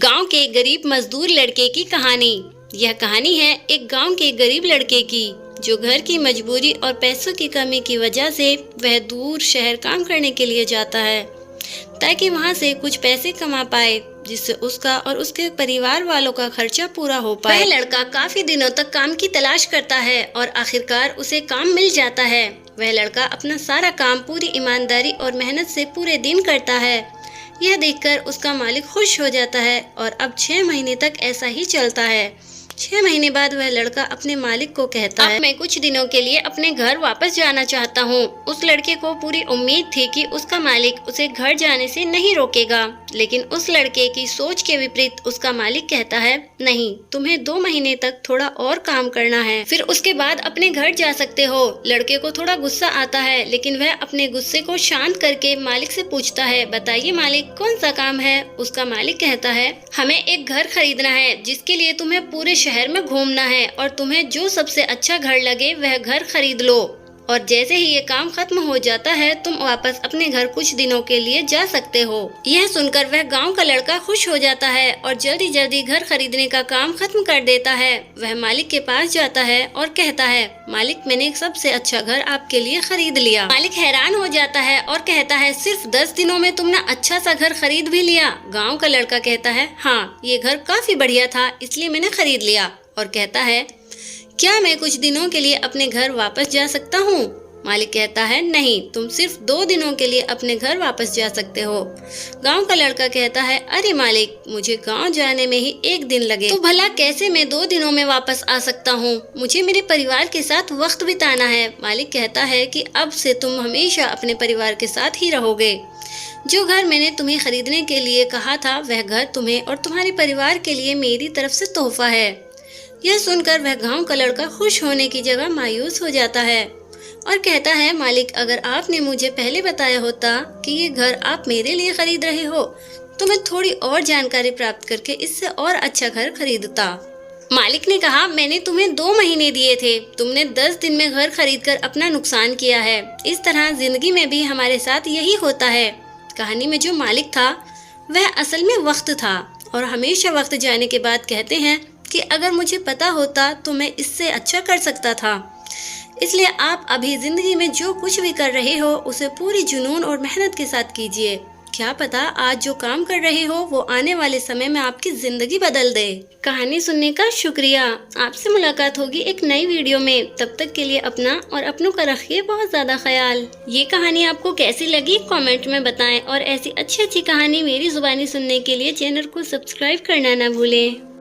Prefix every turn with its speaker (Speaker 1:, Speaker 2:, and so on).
Speaker 1: गांव के गरीब मजदूर लड़के की कहानी। यह कहानी है एक गांव के गरीब लड़के की जो घर की मजबूरी और पैसों की कमी की वजह से वह दूर शहर काम करने के लिए जाता है ताकि वहां से कुछ पैसे कमा पाए जिससे उसका और उसके परिवार वालों का खर्चा पूरा हो पाए। वह लड़का काफी दिनों तक काम की तलाश करता है और आखिरकार उसे काम मिल जाता है। वह लड़का अपना सारा काम पूरी ईमानदारी और मेहनत से पूरे दिन करता है। यह देखकर उसका मालिक खुश हो जाता है और अब 6 महीने तक ऐसा ही चलता है। 6 महीने बाद वह लड़का अपने मालिक को कहता है, मैं कुछ दिनों के लिए अपने घर वापस जाना चाहता हूँ। उस लड़के को पूरी उम्मीद थी कि उसका मालिक उसे घर जाने से नहीं रोकेगा, लेकिन उस लड़के की सोच के विपरीत उसका मालिक कहता है, नहीं, तुम्हें 2 महीने तक थोड़ा और काम करना है, फिर उसके बाद अपने घर जा सकते हो। लड़के को थोड़ा गुस्सा आता है, लेकिन वह अपने गुस्से को शांत करके मालिक से पूछता है, बताइए मालिक, कौन सा काम है? उसका मालिक कहता है, हमें एक घर खरीदना है जिसके लिए तुम्हें पूरे शहर में घूमना है और तुम्हें जो सबसे अच्छा घर लगे वह घर खरीद लो, और जैसे ही ये काम खत्म हो जाता है तुम वापस अपने घर कुछ दिनों के लिए जा सकते हो। यह सुनकर वह गांव का लड़का खुश हो जाता है और जल्दी जल्दी घर खरीदने का काम खत्म कर देता है। वह मालिक के पास जाता है और कहता है, मालिक, मैंने सबसे अच्छा घर आपके लिए खरीद लिया। मालिक हैरान हो जाता है और कहता है, सिर्फ 10 दिनों में तुमने अच्छा सा घर खरीद भी लिया? गाँव का लड़का कहता है, हाँ, ये घर काफी बढ़िया था इसलिए मैंने खरीद लिया, और कहता है, क्या मैं कुछ दिनों के लिए अपने घर वापस जा सकता हूँ? मालिक कहता है, नहीं, तुम सिर्फ 2 दिनों के लिए अपने घर वापस जा सकते हो। गांव का लड़का कहता है, अरे मालिक, मुझे गांव जाने में ही 1 दिन लगे, तो भला कैसे मैं 2 दिनों में वापस आ सकता हूँ? मुझे मेरे परिवार के साथ वक्त बिताना है। मालिक कहता है कि अब से तुम हमेशा अपने परिवार के साथ ही रहोगे। जो घर मैंने तुम्हें खरीदने के लिए कहा था वह घर तुम्हें और तुम्हारे परिवार के लिए मेरी तरफ से तोहफा है। यह सुनकर वह गांव का लड़का खुश होने की जगह मायूस हो जाता है और कहता है, मालिक, अगर आपने मुझे पहले बताया होता कि ये घर आप मेरे लिए खरीद रहे हो तो मैं थोड़ी और जानकारी प्राप्त करके इससे और अच्छा घर खरीदता। मालिक ने कहा, मैंने तुम्हें 2 महीने दिए थे, तुमने 10 दिन में घर खरीदकर अपना नुकसान किया है। इस तरह जिंदगी में भी हमारे साथ यही होता है। कहानी में जो मालिक था वह असल में वक्त था, और हमेशा वक्त जाने के बाद कहते हैं कि अगर मुझे पता होता तो मैं इससे अच्छा कर सकता था। इसलिए आप अभी जिंदगी में जो कुछ भी कर रहे हो उसे पूरी जुनून और मेहनत के साथ कीजिए। क्या पता आज जो काम कर रहे हो वो आने वाले समय में आपकी जिंदगी बदल दे। कहानी सुनने का शुक्रिया। आपसे मुलाकात होगी एक नई वीडियो में। तब तक के लिए अपना और अपनों का रखिए बहुत ज्यादा ख्याल। ये कहानी आपको कैसी लगी कमेंट में बताएं, और ऐसी अच्छी अच्छी कहानी मेरी जुबानी सुनने के लिए चैनल को सब्सक्राइब करना ना भूलें।